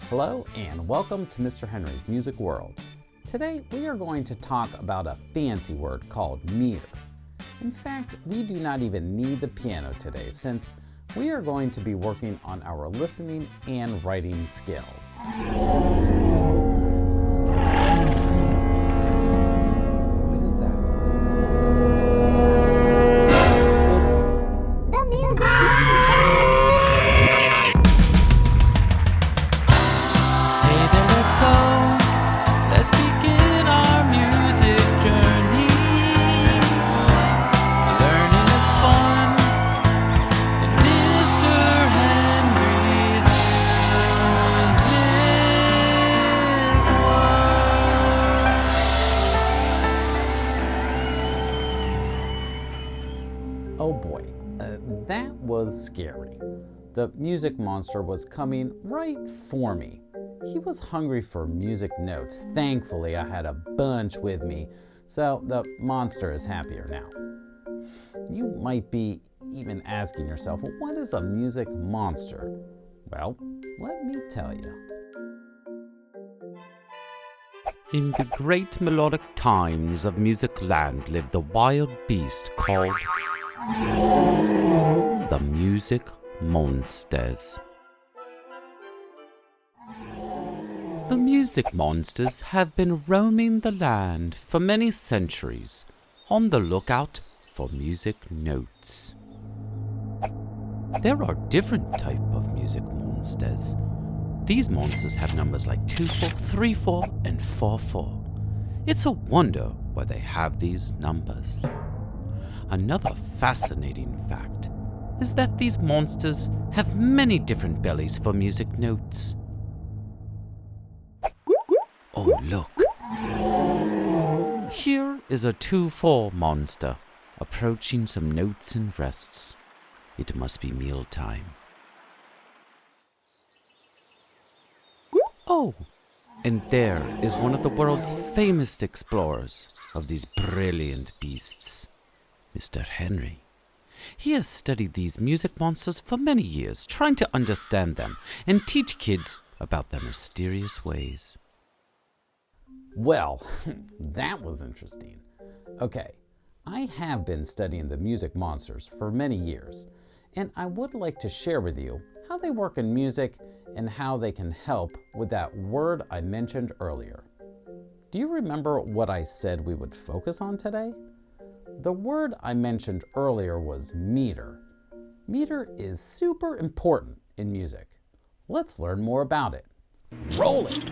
Hello and welcome to Mr. Henry's Music World. Today we are going to talk about a fancy word called meter. In fact, we do not even need the piano today since we are going to be working on our listening and writing skills. What is that? It's The Music Monster! Hey there, let's go. Let's begin our music journey. Learning is fun in Mr. Henry's Music World. Oh boy, that was scary. The music monster was coming right for me. He was hungry for music notes. Thankfully, I had a bunch with me, so the monster is happier now. You might be even asking yourself, well, what is a music monster? Well, let me tell you. In the great melodic times of music land lived the wild beast called the Music Monsters. The music monsters have been roaming the land for many centuries, on the lookout for music notes. There are different types of music monsters. These monsters have numbers like 2-4, 3-4, and 4-4. It's a wonder why they have these numbers. Another fascinating fact is that these monsters have many different bellies for music notes. Oh, look. Here is a 2-4 monster approaching some notes and rests. It must be mealtime. Oh, and there is one of the world's famous explorers of these brilliant beasts, Mr. Henry. He has studied these music monsters for many years, trying to understand them and teach kids about their mysterious ways. Well, that was interesting. Okay, I have been studying the music monsters for many years, and I would like to share with you how they work in music and how they can help with that word I mentioned earlier. Do you remember what I said we would focus on today? The word I mentioned earlier was meter. Meter is super important in music. Let's learn more about it. Roll it!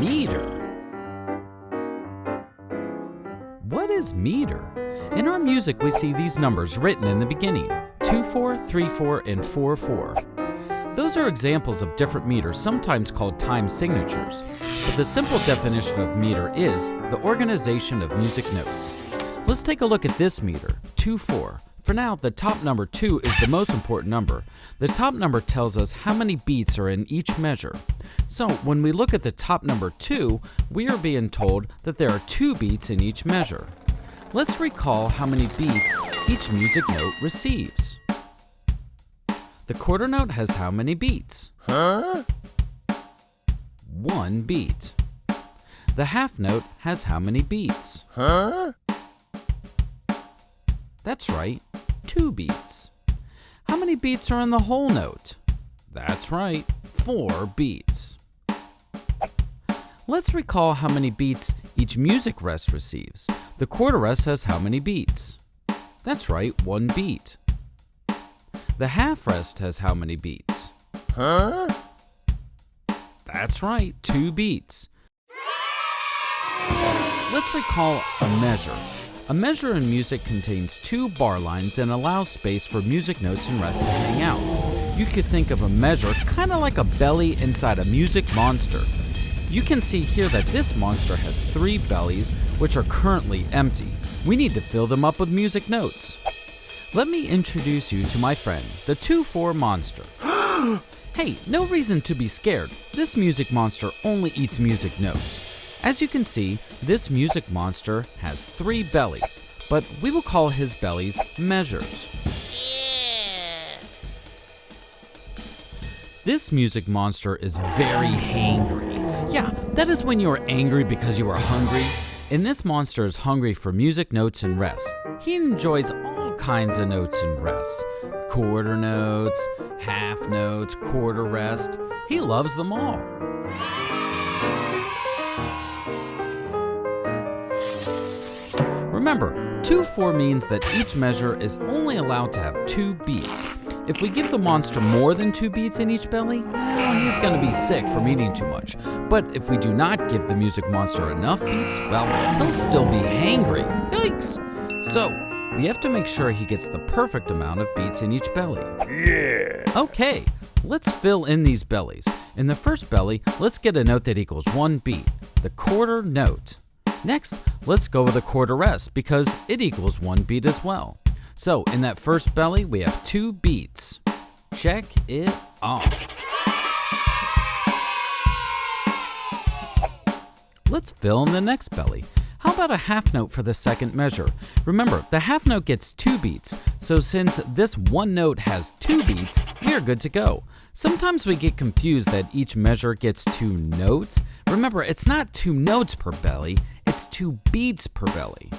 Meter. What is meter? In our music, we see these numbers written in the beginning: 2-4, 3-4, and 4-4. Those are examples of different meters, sometimes called time signatures. But the simple definition of meter is the organization of music notes. Let's take a look at this meter, 2-4. For now, the top number 2 is the most important number. The top number tells us how many beats are in each measure. So when we look at the top number 2, we are being told that there are 2 beats in each measure. Let's recall how many beats each music note receives. The quarter note has how many beats? 1 beat. The half note has how many beats? That's right, 2 beats. How many beats are in the whole note? That's right, 4 beats. Let's recall how many beats each music rest receives. The quarter rest has how many beats? That's right, 1 beat. The half rest has how many beats? That's right, 2 beats. Let's recall a measure. A measure in music contains 2 bar lines and allows space for music notes and rest to hang out. You could think of a measure kind of like a belly inside a music monster. You can see here that this monster has 3 bellies, which are currently empty. We need to fill them up with music notes. Let me introduce you to my friend, the 2-4 monster. Hey, no reason to be scared. This music monster only eats music notes. As you can see, this music monster has 3 bellies, but we will call his bellies measures. This music monster is very hangry. Yeah, that is when you are angry because you are hungry. And this monster is hungry for music notes and rest. He enjoys all kinds of notes and rest. Quarter notes, half notes, quarter rest. He loves them all. Remember, 2/4 means that each measure is only allowed to have 2 beats. If we give the monster more than 2 beats in each belly, well, he's going to be sick from eating too much. But if we do not give the music monster enough beats, well, he'll still be hangry. Yikes! So, we have to make sure he gets the perfect amount of beats in each belly. Yeah! Okay, let's fill in these bellies. In the first belly, let's get a note that equals 1 beat, the quarter note. Next, let's go with a quarter rest because it equals 1 beat as well. So in that first belly, we have 2 beats. Check it off. Let's fill in the next belly. How about a half note for the second measure? Remember, the half note gets 2 beats, so since this one note has 2 beats, we are good to go. Sometimes we get confused that each measure gets 2 notes. Remember, it's not 2 notes per belly, it's 2 beats per belly.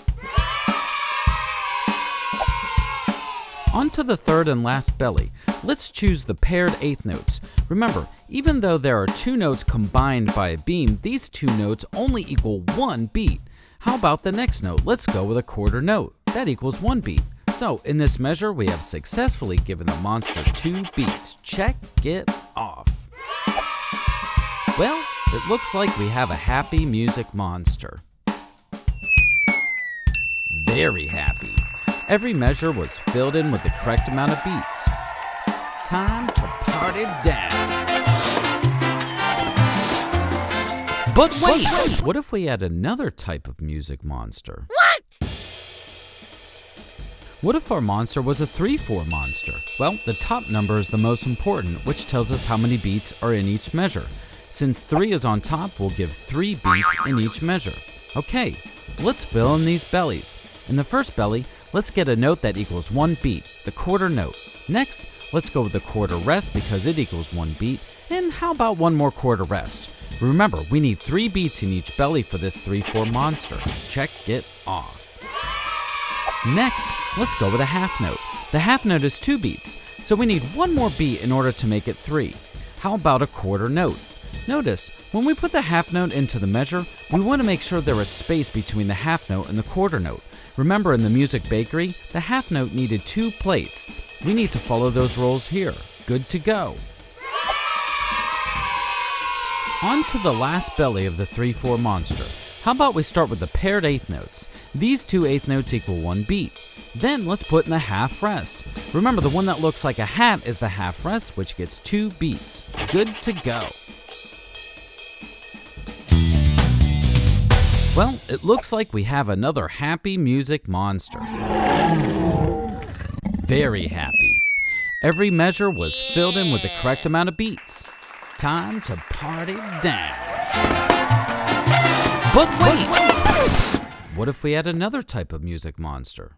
On to the third and last belly. Let's choose the paired eighth notes. Remember, even though there are 2 notes combined by a beam, these 2 notes only equal 1 beat. How about the next note? Let's go with a quarter note. That equals 1 beat. So in this measure, we have successfully given the monster 2 beats. Check it off. Well, it looks like we have a happy music monster. Very happy. Every measure was filled in with the correct amount of beats. Time to party down. But wait! What if we had another type of music monster? What if our monster was a 3/4 monster? Well, the top number is the most important, which tells us how many beats are in each measure. Since 3 is on top, we'll give 3 beats in each measure. Okay, let's fill in these bellies. In the first belly, let's get a note that equals 1 beat, the quarter note. Next, let's go with the quarter rest because it equals 1 beat. And how about one more quarter rest? Remember, we need 3 beats in each belly for this 3/4 monster. Check it off. Next, let's go with a half note. The half note is 2 beats, so we need 1 more beat in order to make it 3. How about a quarter note? Notice, when we put the half note into the measure, we want to make sure there is space between the half note and the quarter note. Remember, in the music bakery, the half note needed 2 plates. We need to follow those rules here. Good to go. On to the last belly of the 3/4 monster. How about we start with the paired eighth notes? These 2 eighth notes equal 1 beat. Then let's put in the half rest. Remember, the one that looks like a hat is the half rest, which gets 2 beats. Good to go. Well, it looks like we have another happy music monster. Very happy. Every measure was filled in with the correct amount of beats. Time to party down. But wait! What if we had another type of music monster?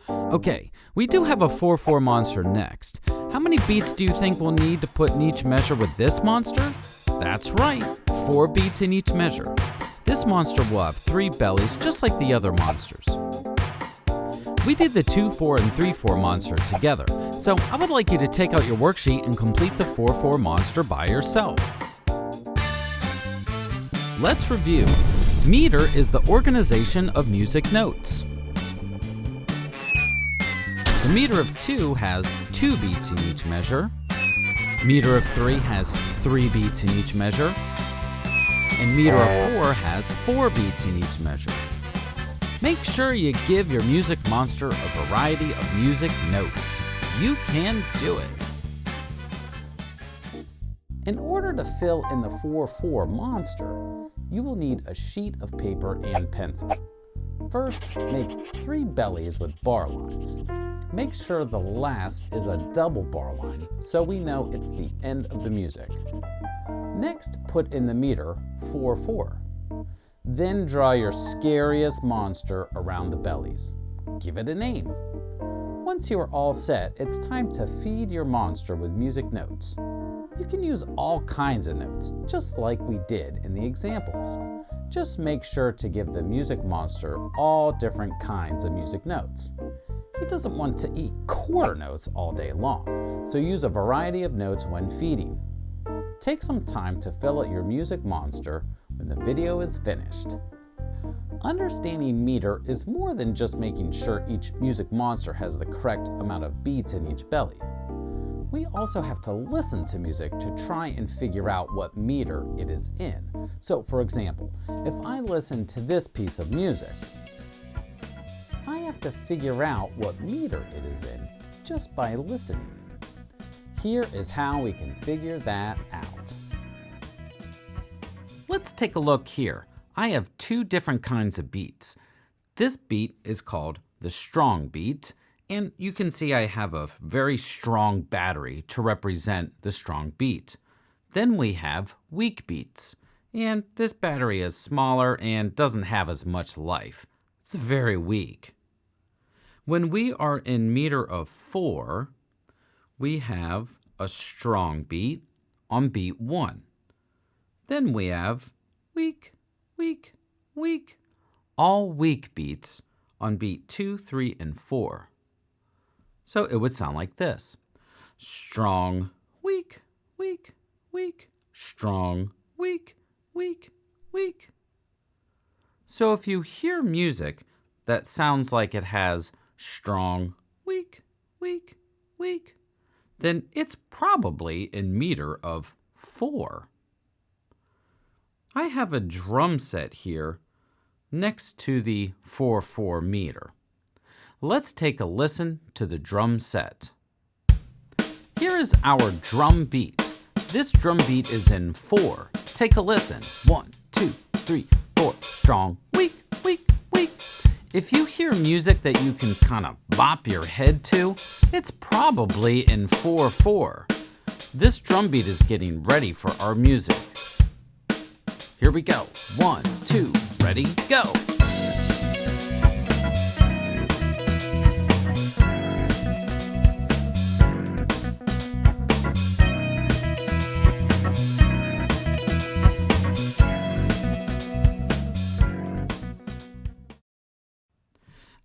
Okay, we do have a 4/4 monster next. How many beats do you think we'll need to put in each measure with this monster? That's right, 4 beats in each measure. This monster will have 3 bellies just like the other monsters. We did the 2/4 and 3/4 monster together, so I would like you to take out your worksheet and complete the 4/4 monster by yourself. Let's review. Meter is the organization of music notes. The meter of 2 has 2 beats in each measure. Meter of 3 has 3 beats in each measure. And meter of 4 has 4 beats in each measure. Make sure you give your music monster a variety of music notes. You can do it. In order to fill in the 4/4 monster, you will need a sheet of paper and pencil. First, make 3 bellies with bar lines. Make sure the last is a double bar line so we know it's the end of the music. Next, put in the meter 4/4. Then draw your scariest monster around the bellies. Give it a name. Once you are all set, it's time to feed your monster with music notes. You can use all kinds of notes, just like we did in the examples. Just make sure to give the music monster all different kinds of music notes. He doesn't want to eat quarter notes all day long, so use a variety of notes when feeding. Take some time to fill out your music monster when the video is finished. Understanding meter is more than just making sure each music monster has the correct amount of beats in each belly. We also have to listen to music to try and figure out what meter it is in. So, for example, if I listen to this piece of music, I have to figure out what meter it is in just by listening. Here is how we can figure that out. Let's take a look here. I have two different kinds of beats. This beat is called the strong beat, and you can see I have a very strong battery to represent the strong beat. Then we have weak beats, and this battery is smaller and doesn't have as much life. It's very weak. When we are in meter of 4, we have a strong beat on beat 1. Then we have weak, weak, weak, all weak beats on beat 2, 3, and 4. So it would sound like this. Strong, weak, weak, weak, strong, weak, weak, weak. So if you hear music that sounds like it has strong, weak, weak, weak, then it's probably in meter of 4. I have a drum set here next to the 4/4 meter. Let's take a listen to the drum set. Here is our drum beat. This drum beat is in 4. Take a listen. 1, 2, 3, 4. Strong, weak, weak, weak. If you hear music that you can kind of bop your head to, it's probably in 4/4. This drum beat is getting ready for our music. Here we go. 1, 2, ready, go.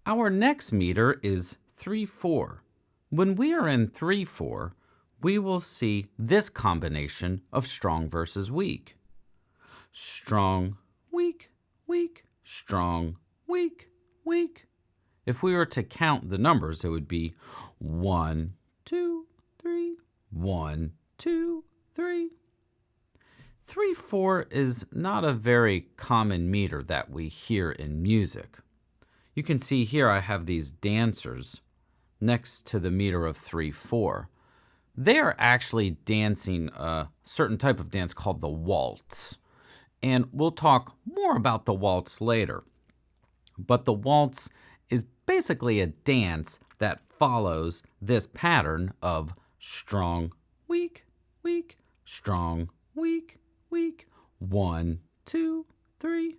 Our next meter is 3/4. When we are in 3/4, we will see this combination of strong versus weak. Strong, weak, weak, strong, weak, weak. If we were to count the numbers, it would be 1, 2, 3, 1, 2, 3. 3/4 is not a very common meter that we hear in music. You can see here I have these dancers next to the meter of 3/4. They are actually dancing a certain type of dance called the waltz. And we'll talk more about the waltz later. But the waltz is basically a dance that follows this pattern of strong, weak, weak, strong, weak, weak, 1, 2, 3.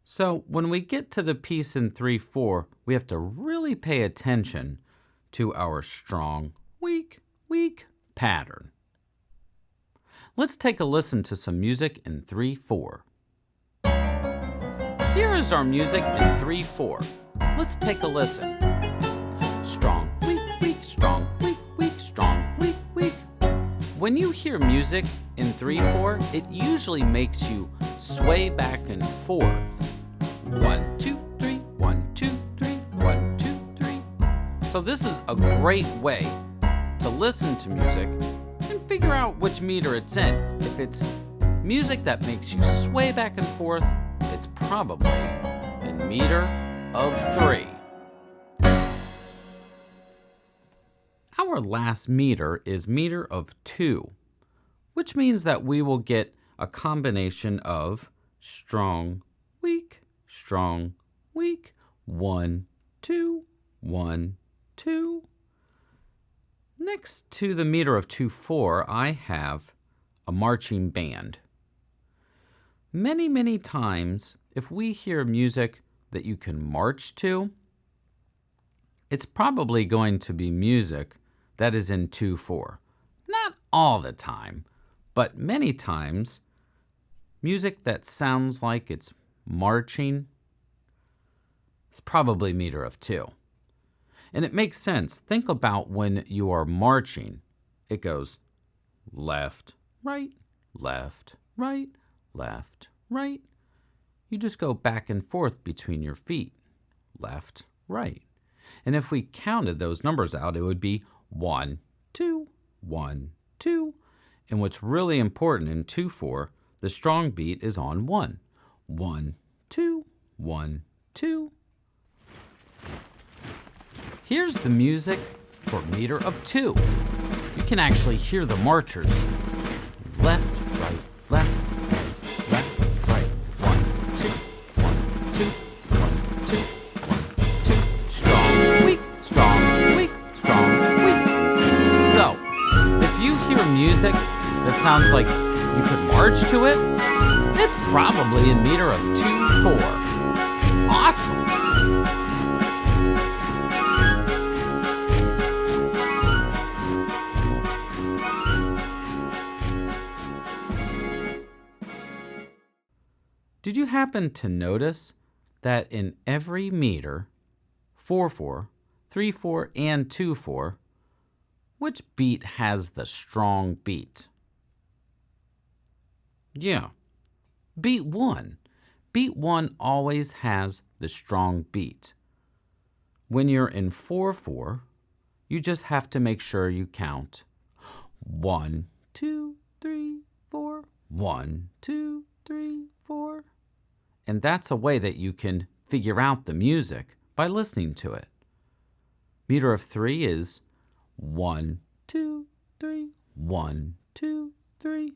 So when we get to the piece in 3/4, we have to really pay attention to our strong, weak, weak pattern. Let's take a listen to some music in 3/4. Here is our music in 3/4. Let's take a listen. Strong, weak, weak, strong, weak, weak, strong, weak, weak. When you hear music in 3/4, it usually makes you sway back and forth. 1, 2, 3, 1, 2, 3, 1, 2, 3. So this is a great way to listen to music and figure out which meter it's in. If it's music that makes you sway back and forth, it's probably in meter of 3. Our last meter is meter of 2, which means that we will get a combination of strong, weak, strong, weak, 1, 2, 1, 2. Next to the meter of 2/4, I have a marching band. Many times, if we hear music that you can march to, it's probably going to be music that is in 2/4. Not all the time, but many times, music that sounds like it's marching is probably meter of 2. And it makes sense. Think about when you are marching. It goes left, right, left, right, left, right. You just go back and forth between your feet. Left, right. And if we counted those numbers out, it would be 1, 2, 1, 2. And what's really important in 2/4, the strong beat is on 1. 1, 2, 1, 2. Here's the music for meter of 2. You can actually hear the marchers. Left, right, left, right, left, right. 1, 2, 1, 2, 1, 2, 1, 2. Strong, weak, strong, weak, strong, weak. So, if you hear music that sounds like you could march to it, it's probably in meter of 2/4. Awesome! Did you happen to notice that in every meter, 4/4, 3/4, and 2/4, which beat has the strong beat? Yeah, beat 1. Beat 1 always has the strong beat. When you're in 4/4, you just have to make sure you count 1, 2, 3, 4, 1, 2, 3, 4. And that's a way that you can figure out the music by listening to it. Meter of 3 is 1, 2, 3, 1, 2, 3.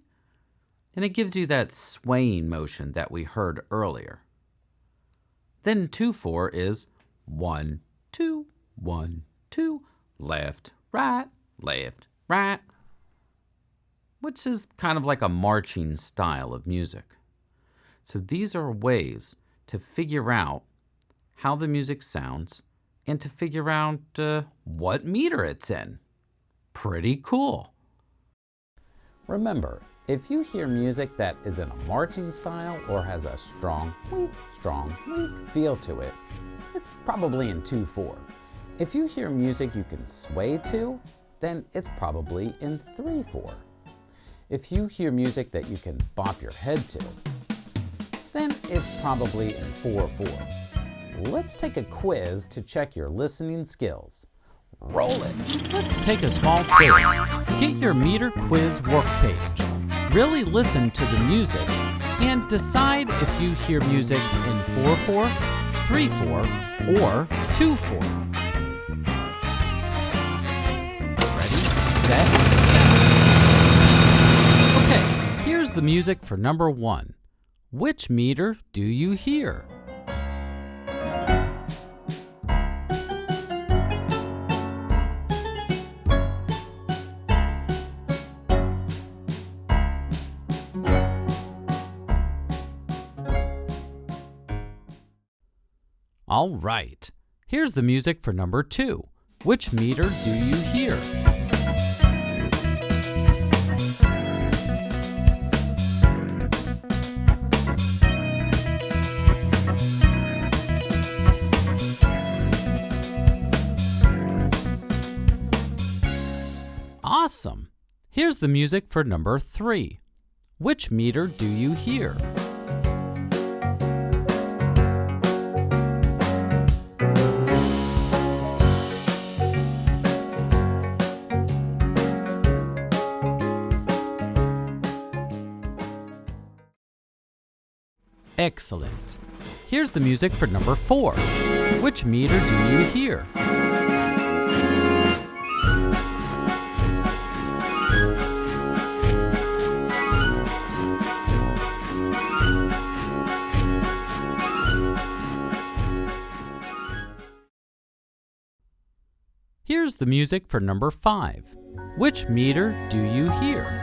And it gives you that swaying motion that we heard earlier. Then 2/4 is 1, 2, 1, 2, left, right, which is kind of like a marching style of music. So these are ways to figure out how the music sounds and to figure out what meter it's in. Pretty cool. Remember, if you hear music that is in a marching style or has a strong, weak feel to it, it's probably in 2/4. If you hear music you can sway to, then it's probably in 3/4. If you hear music that you can bop your head to, then it's probably in 4/4. Let's take a quiz to check your listening skills. Roll it. Let's take a small quiz. Get your meter quiz work page. Really listen to the music and decide if you hear music in 4/4, 3/4, or 2/4. Ready, set. Okay, here's the music for number 1. Which meter do you hear? All right, here's the music for number 2. Which meter do you hear? Awesome! Here's the music for number 3. Which meter do you hear? Excellent. Here's the music for number 4. Which meter do you hear? Here's the music for number 5. Which meter do you hear?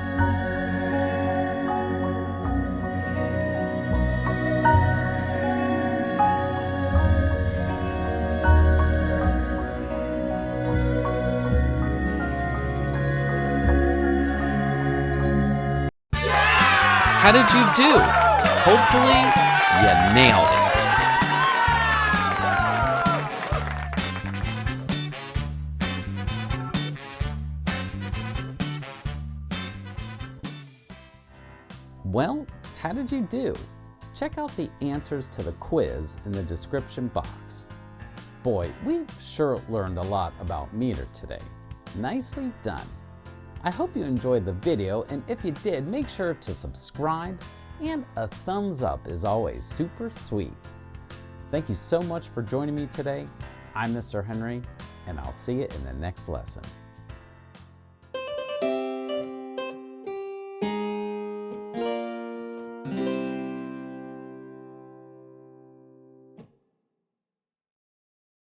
how did you do? Hopefully, you nailed it. Well, how did you do? Check out the answers to the quiz in the description box. Boy, we've sure learned a lot about meter today. Nicely done. I hope you enjoyed the video, and if you did, make sure to subscribe, and a thumbs up is always super sweet. Thank you so much for joining me today. I'm Mr. Henry, and I'll see you in the next lesson.